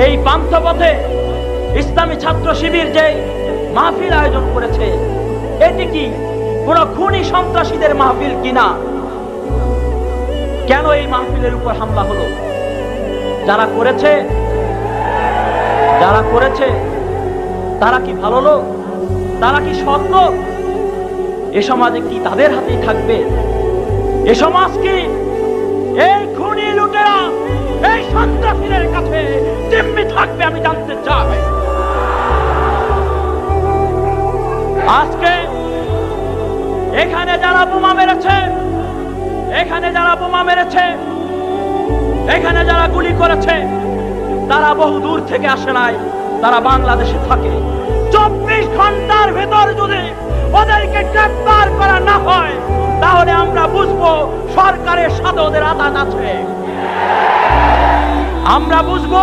এই পান্থপথে ইসলামী ছাত্র শিবির যে মাহফিল আয়োজন করেছে, এটি কি কোন খুনি সন্ত্রাসীদের মাহফিল কিনা? কেন এই মাহফিলের উপর হামলা হলো? যারা করেছে তারা কি ভালো লোক? তারা কি সৎ লোক? এ সমাজে কি তাদের হাতেই থাকবে? এ সমাজ কি এই খুনি লুটেরা, এই সন্ত্রাসীদের কাছে জিম্মি থাকবে? আমি জানতে চাই। আজকে এখানে যারা বোমা মেরেছে, এখানে যারা গুলি করেছে, তারা বহু দূর থেকে আসে নাই, তারা বাংলাদেশে থাকে। 24 ঘন্টার ভেতর যদি ওদেরকে গ্রেফতার করা না হয়, তাহলে আমরা বুঝবো সরকারের সাথে ওদের আদাত আছে। আমরা বুঝবো